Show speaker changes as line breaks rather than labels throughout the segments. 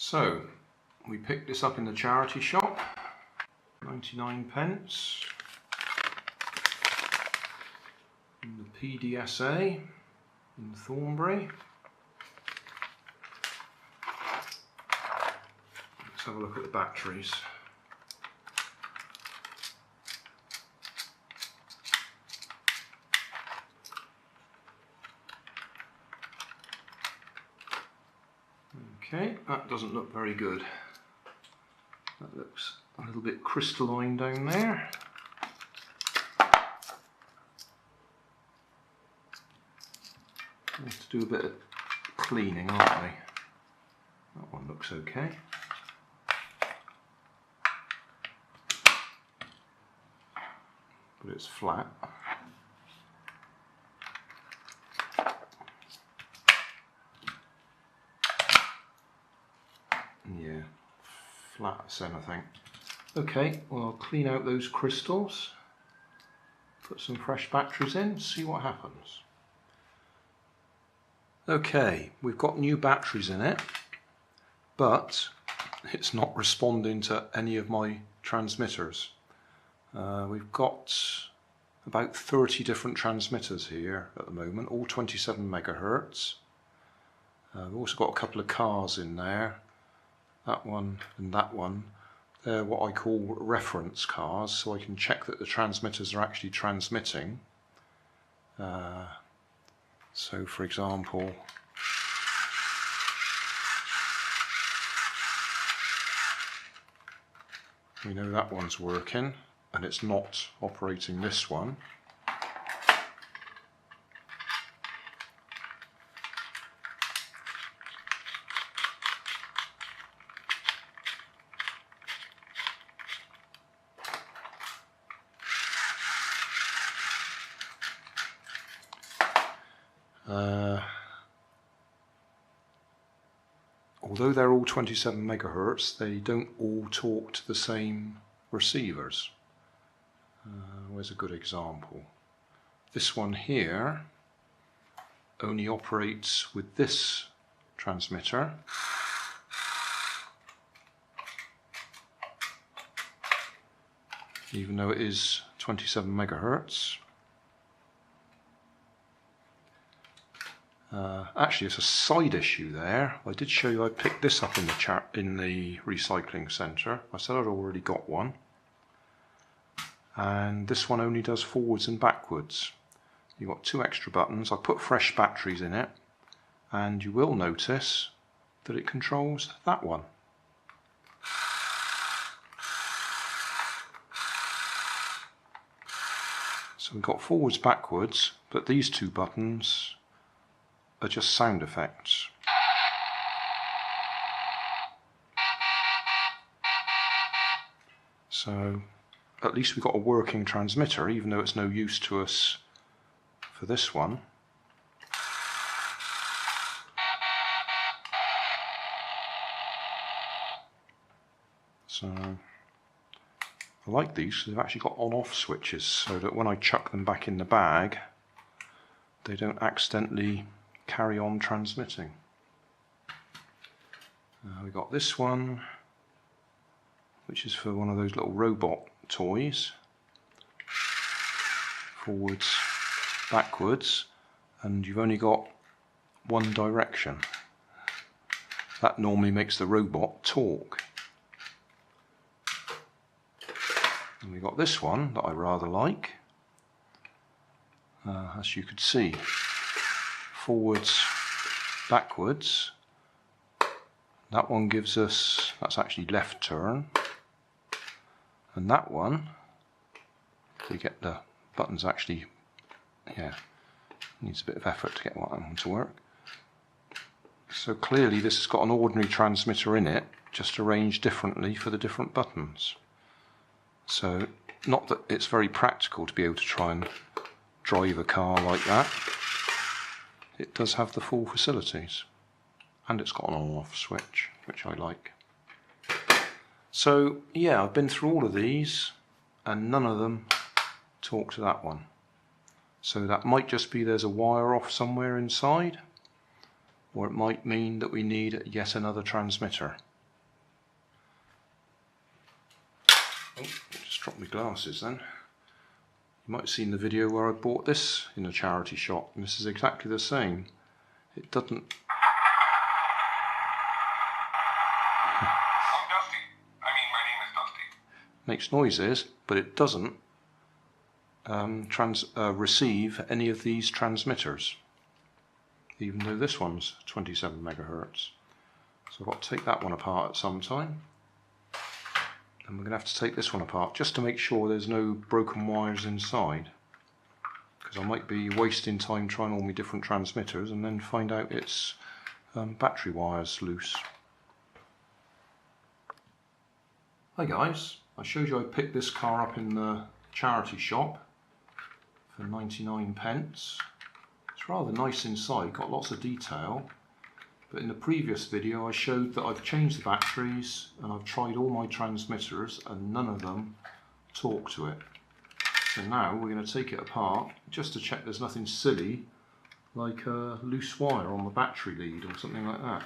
So we picked this up in the charity shop, 99p, in the PDSA in Thornbury. Let's have a look at the batteries. Okay, that doesn't look very good. That looks a little bit crystalline down there. We have to do a bit of cleaning, aren't we? That one looks okay. But it's flat. Yeah, flat as anything. Okay, well, I'll clean out those crystals, put some fresh batteries in, see what happens. Okay, we've got new batteries in it, but it's not responding to any of my transmitters. We've got about 30 different transmitters here at the moment, all 27 megahertz. We've also got a couple of cars in there. That one and that one, they're what I call reference cars, so I can check that the transmitters are actually transmitting. So for example, we know that one's working and it's not operating this one. Although they're all 27 megahertz, they don't all talk to the same receivers. Where's a good example? This one here only operates with this transmitter. Even though it is 27 megahertz. Actually, it's a side issue there. I did show you I picked this up in the recycling centre. I said I'd already got one. And this one only does forwards and backwards. You've got two extra buttons. I put fresh batteries in it, and you will notice that it controls that one. So we've got forwards, backwards, but these two buttons are just sound effects. So at least we've got a working transmitter, even though it's no use to us for this one. So I like these because they've actually got on-off switches, so that when I chuck them back in the bag, they don't accidentally carry on transmitting. We've got this one, which is for one of those little robot toys. Forwards, backwards, and you've only got one direction. That normally makes the robot talk. And we've got this one that I rather like. As you could see, forwards, backwards. That one gives us, that's actually left turn. And that one, to get the buttons actually, yeah, needs a bit of effort to get that one to work. So clearly this has got an ordinary transmitter in it, just arranged differently for the different buttons. So not that it's very practical to be able to try and drive a car like that. It does have the full facilities, and it's got an on-off switch, which I like. So yeah, I've been through all of these and none of them talk to that one. So that might just be there's a wire off somewhere inside, or it might mean that we need yet another transmitter. drop my glasses then. You might have seen the video where I bought this in a charity shop, and this is exactly the same. It doesn't...
I'm Dusty. I mean, my name is Dusty.
Makes noises, but it doesn't receive any of these transmitters, even though this one's 27 megahertz. So I've got to take that one apart at some time. And we're going to have to take this one apart just to make sure there's no broken wires inside, because I might be wasting time trying all my different transmitters and then find out it's battery wires loose. Hi guys, I showed you I picked this car up in the charity shop for 99 pence. It's rather nice inside, got lots of detail. But in the previous video I showed that I've changed the batteries and I've tried all my transmitters and none of them talk to it. So now we're going to take it apart just to check there's nothing silly like a loose wire on the battery lead or something like that.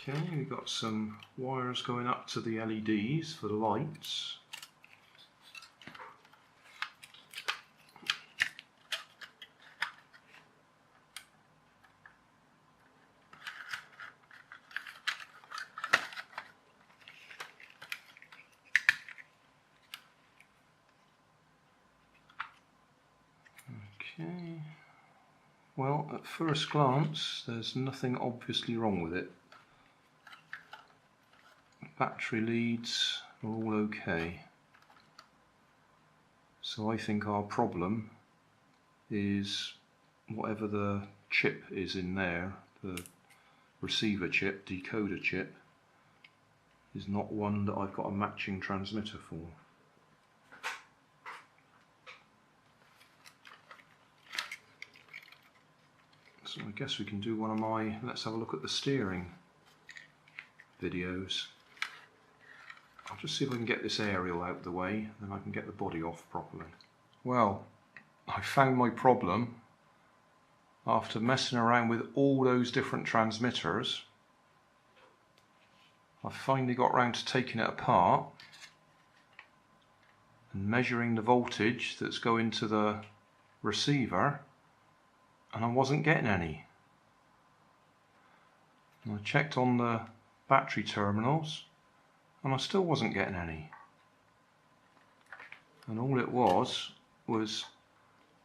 Okay, we've got some wires going up to the LEDs for the lights. Okay, well, at first glance there's nothing obviously wrong with it. Battery leads are all okay. So I think our problem is whatever the chip is in there, the receiver chip, decoder chip, is not one that I've got a matching transmitter for. So I guess we can do one of my let's have a look at the steering videos. I'll just see if I can get this aerial out of the way, then I can get the body off properly. Well, I found my problem after messing around with all those different transmitters. I finally got round to taking it apart and measuring the voltage that's going to the receiver, and I wasn't getting any. And I checked on the battery terminals and I still wasn't getting any. And all it was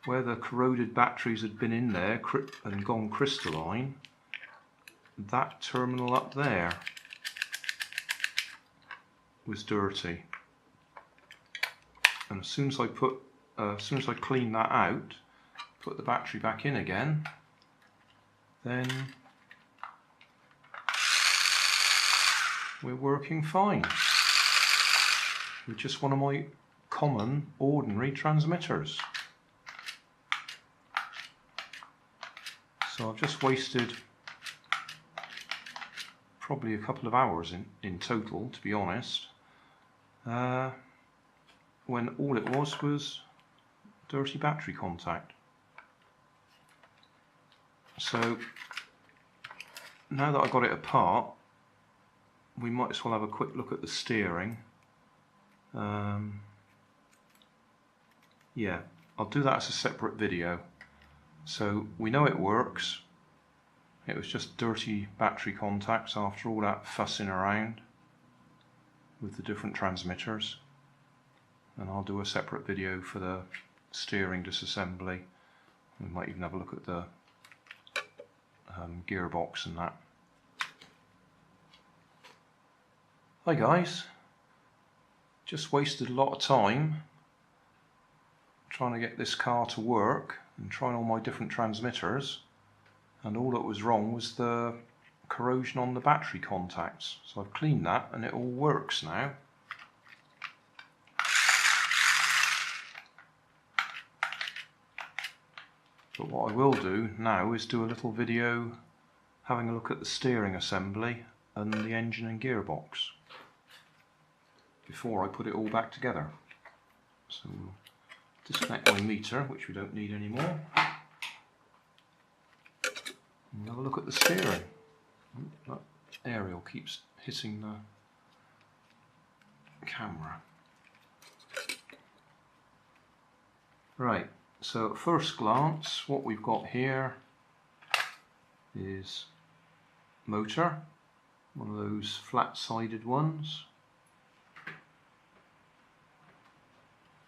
where the corroded batteries had been in there and gone crystalline, that terminal up there was dirty. And as soon as I cleaned that out, put the battery back in again, then we're working fine with just one of my common ordinary transmitters. So I've just wasted probably a couple of hours in total, to be honest, when all it was dirty battery contact. So now that I've got it apart, we might as well have a quick look at the steering. Yeah, I'll do that as a separate video. So we know it works. It was just dirty battery contacts after all that fussing around with the different transmitters. And I'll do a separate video for the steering disassembly We might even have a look at the gearbox and that. Hi guys, just wasted a lot of time trying to get this car to work and trying all my different transmitters, and all that was wrong was the corrosion on the battery contacts. So I've cleaned that and it all works now. But what I will do now is do a little video having a look at the steering assembly and the engine and gearbox before I put it all back together. So we'll disconnect my meter, which we don't need anymore, and have a look at the steering. That aerial keeps hitting the camera. Right, so at first glance what we've got here is motor, one of those flat-sided ones.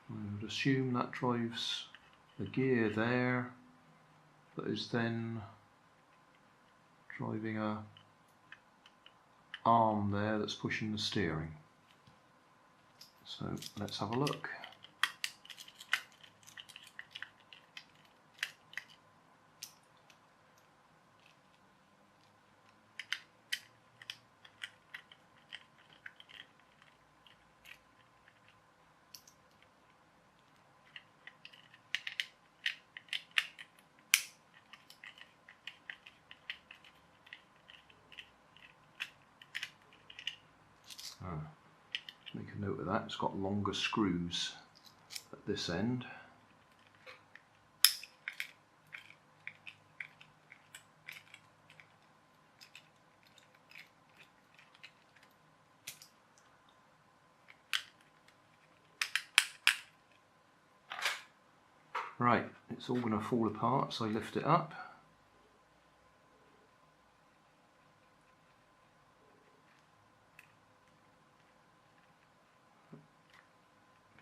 I would assume that drives the gear there, that is then driving a arm there that's pushing the steering. So let's have a look. Make a note of that, it's got longer screws at this end. Right, it's all going to fall apart, so I lift it up.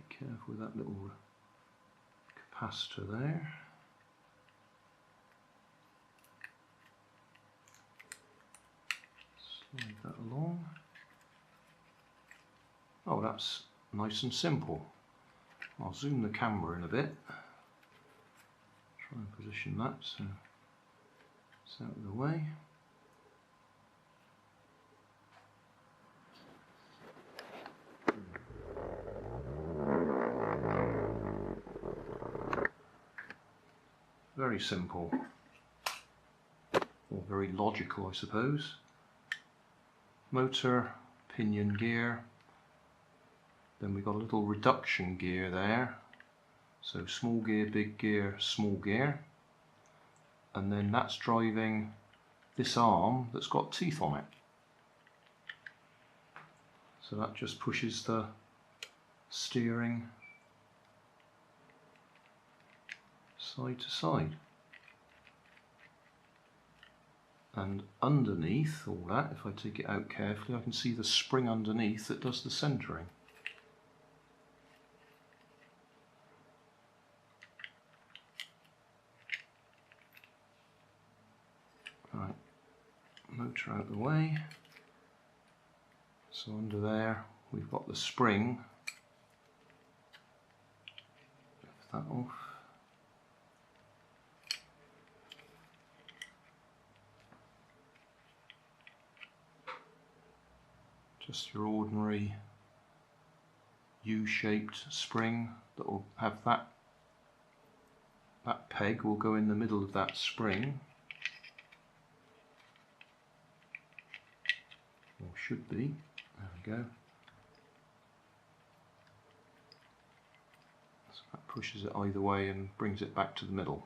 Careful with that little capacitor there. Slide that along. Oh, that's nice and simple. I'll zoom the camera in a bit. Try and position that so it's out of the way. Very simple, or very logical, I suppose. Motor, pinion gear, then we've got a little reduction gear there, so small gear, big gear, small gear, and then that's driving this arm that's got teeth on it. So that just pushes the steering side to side. And underneath all that, if I take it out carefully, I can see the spring underneath that does the centering. Right, motor out the way. So under there we've got the spring. Lift that off. Just your ordinary U-shaped spring that will have that peg will go in the middle of that spring, or should be. There we go. So that pushes it either way and brings it back to the middle.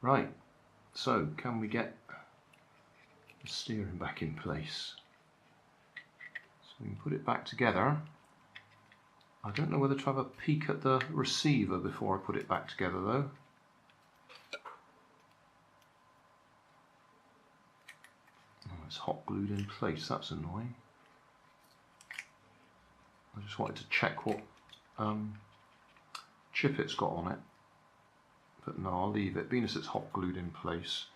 Right, so can we get the steering back in place? So we can put it back together. I don't know whether to have a peek at the receiver before I put it back together though. Oh, it's hot glued in place, that's annoying. I just wanted to check what chip it's got on it, but no, I'll leave it. Being as it's hot glued in place,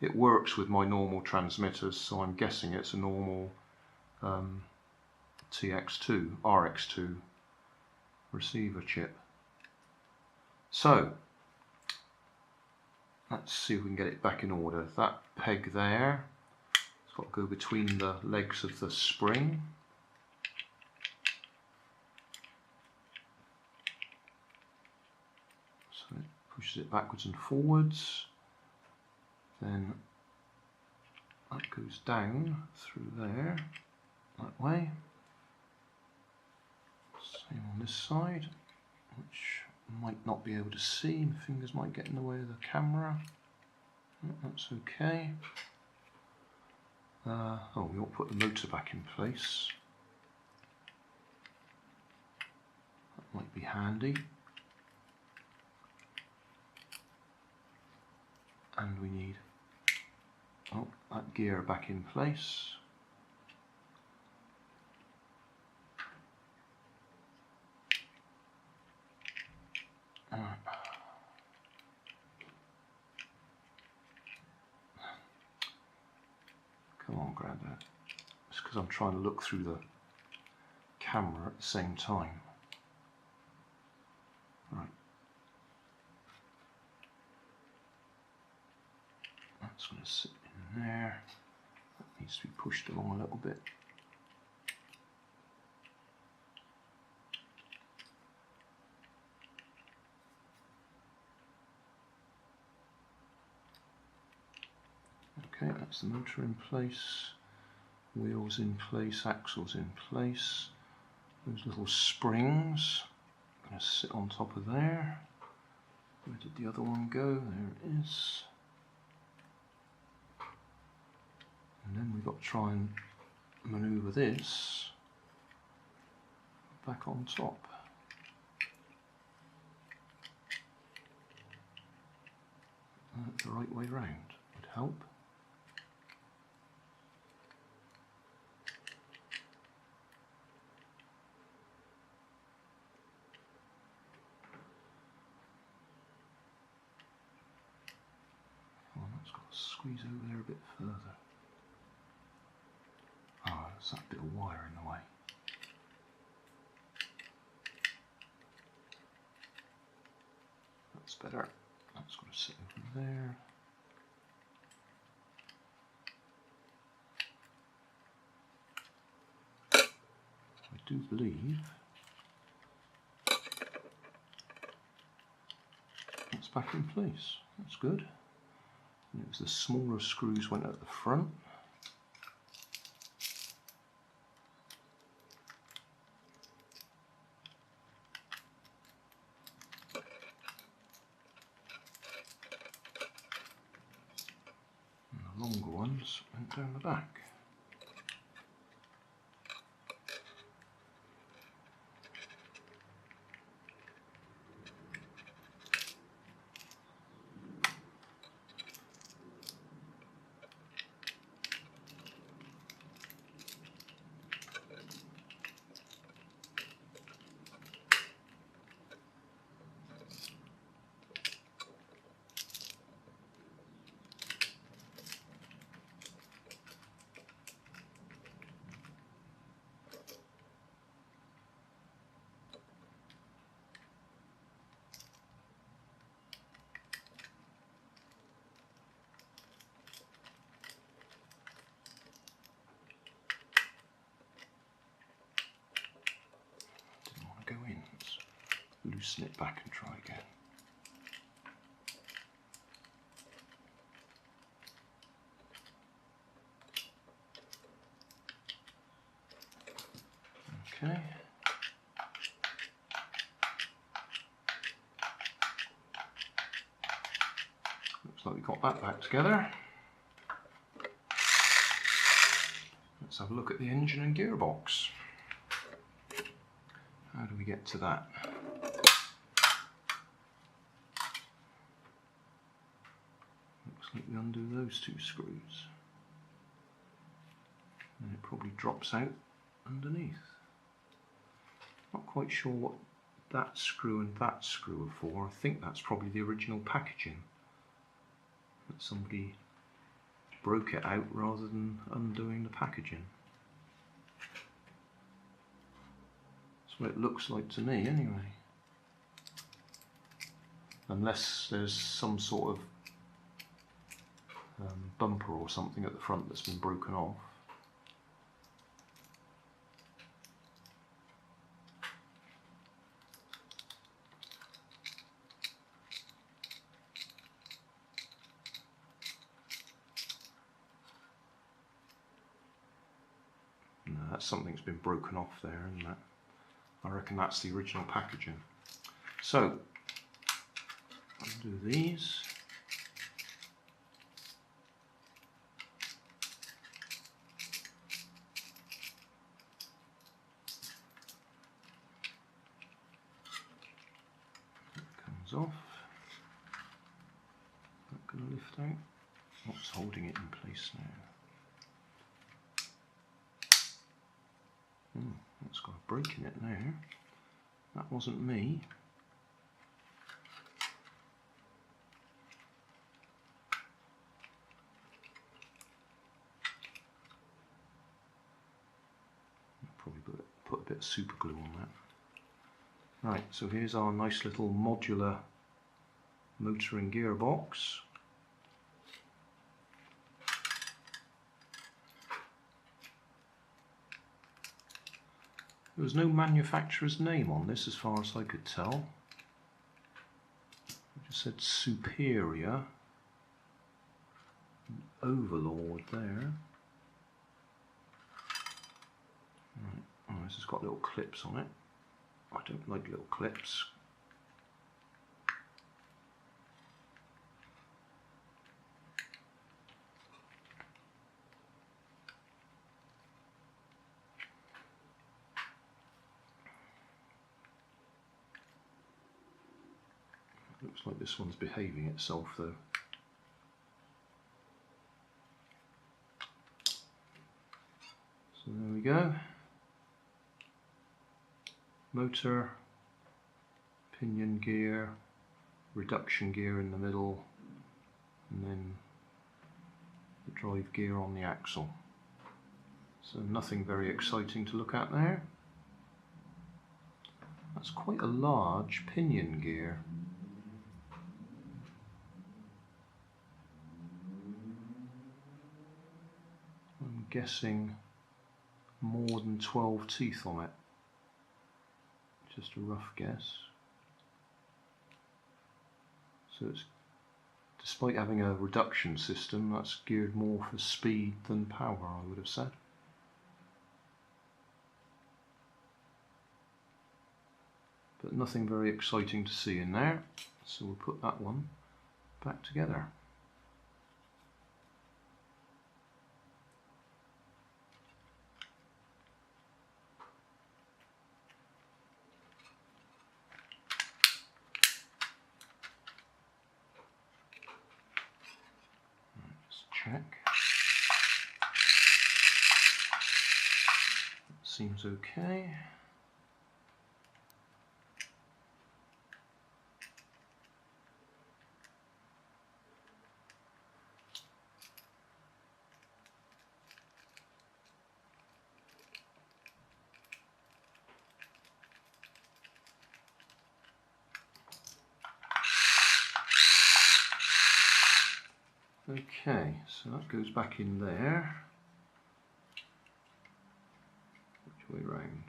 it works with my normal transmitters, so I'm guessing it's a normal TX2, RX2 receiver chip. So let's see if we can get it back in order. That peg there, it's got to go between the legs of the spring. So it pushes it backwards and forwards. Then that goes down through there, that way. Same on this side, which I might not be able to see. My fingers might get in the way of the camera. That's okay. Oh, we ought to put the motor back in place. That might be handy. And we need that gear back in place. Come on, Grandad. It's because I'm trying to look through the camera at the same time. Right. That's going to sit in there. That needs to be pushed along a little bit. Okay, that's the motor in place, wheels in place, axles in place. Those little springs are going to sit on top of there. Where did the other one go? There it is. And then we've got to try and manoeuvre this back on top. The right way round would help. Oh, that's got to squeeze over there a bit further. Oh, there's that bit of wire in the way. That's better. That's got to sit over there. I do believe that's back in place. That's good. And it was the smaller screws went at the front. And the longer ones went down the back. Go in. Let's loosen it back and try again. Okay. Looks like we got that back together. Let's have a look at the engine and gearbox. How do we get to that? Looks like we undo those two screws. And it probably drops out underneath. Not quite sure what that screw and that screw are for. I think that's probably the original packaging. That somebody broke it out rather than undoing the packaging. That's what it looks like to me anyway. Unless there's some sort of bumper or something at the front that's been broken off. No, that's something that's been broken off there, isn't it? I reckon that's the original packaging. So, undo these. Off. Not going to lift out. What's holding it in place now? It's got a break in it now. That wasn't me. Probably put a bit of super glue on that. Right, so here's our nice little modular motor and gearbox. There was no manufacturer's name on this as far as I could tell. It just said Superior, Overlord there. Right. Oh, this has got little clips on it. I don't like little clips. Looks like this one's behaving itself though. So there we go. Motor, pinion gear, reduction gear in the middle, and then the drive gear on the axle. So nothing very exciting to look at there. That's quite a large pinion gear. I'm guessing more than 12 teeth on it. Just a rough guess. So it's, despite having a reduction system, that's geared more for speed than power, I would have said. But nothing very exciting to see in there, so we'll put that one back together. Check. That seems okay. Okay, so that goes back in there. Which way round?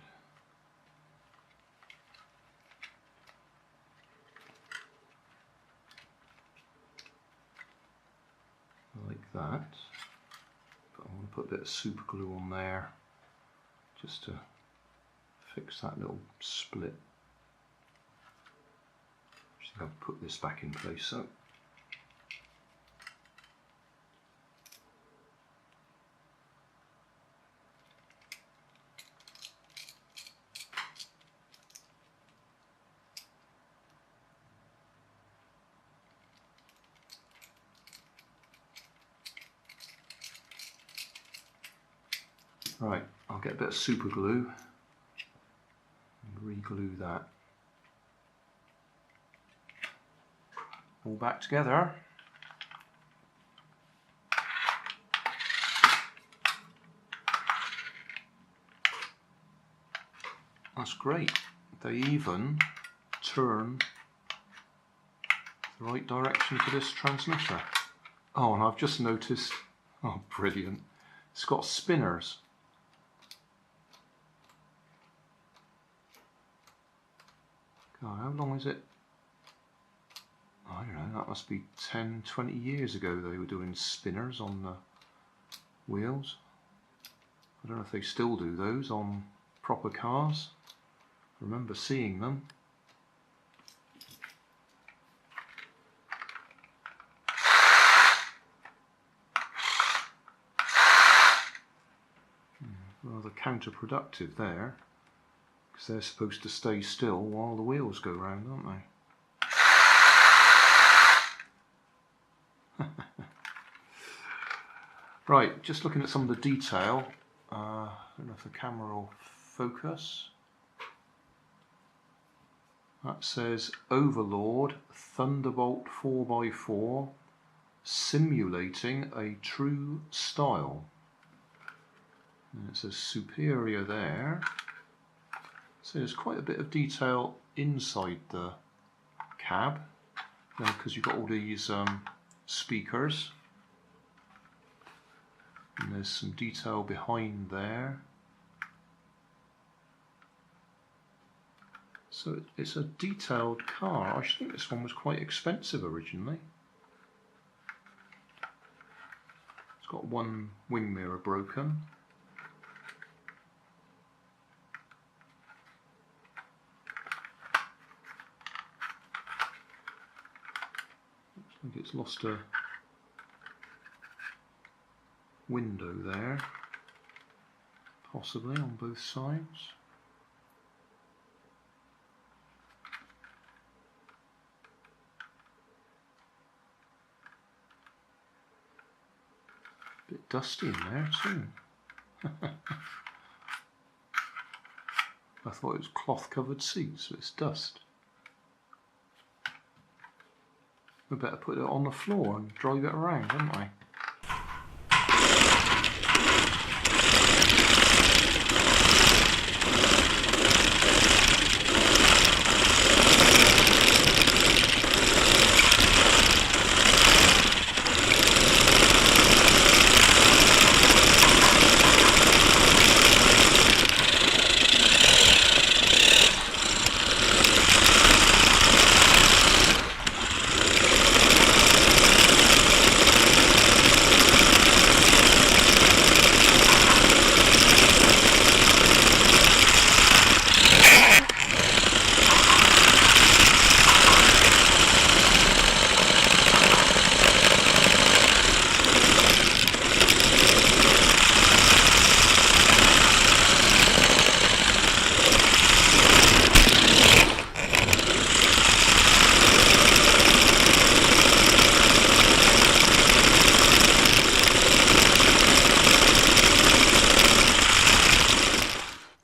Like that. But I want to put a bit of super glue on there just to fix that little split. I think I'll put this back in place. So. Right, I'll get a bit of super glue and re-glue that all back together. That's great. They even turn the right direction for this transmitter. Oh, and I've just noticed, oh brilliant, it's got spinners. God, how long is it? I don't know, that must be 10, 20 years ago they were doing spinners on the wheels. I don't know if they still do those on proper cars. I remember seeing them. Rather counterproductive there, because they're supposed to stay still while the wheels go round, aren't they? Right, just looking at some of the detail. I don't know if the camera will focus. That says Overlord Thunderbolt 4x4 simulating a true style. And it says Superior there. So there's quite a bit of detail inside the cab, because you've got all these speakers. And there's some detail behind there. So it's a detailed car. I think this one was quite expensive originally. It's got one wing mirror broken. Looks like it's lost a window there, possibly on both sides. Bit dusty in there too. I thought it was cloth covered seats, but it's dust. We better put it on the floor and drive it around, haven't we?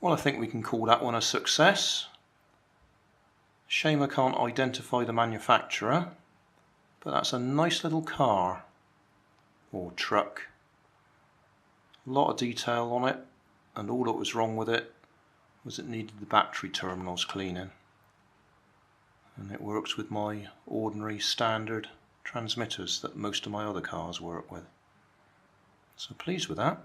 Well, I think we can call that one a success. Shame I can't identify the manufacturer, but that's a nice little car or truck. A lot of detail on it, and all that was wrong with it was it needed the battery terminals cleaning. And it works with my ordinary standard transmitters that most of my other cars work with. So pleased with that.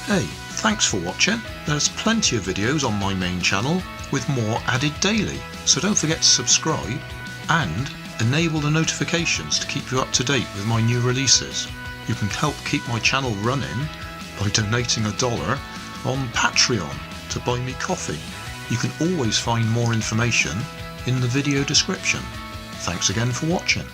Hey, thanks for watching. There's plenty of videos on my main channel with more added daily, so don't forget to subscribe and enable the notifications to keep you up to date with my new releases. You can help keep my channel running by donating $1 on Patreon to buy me coffee. You can always find more information in the video description. Thanks again for watching.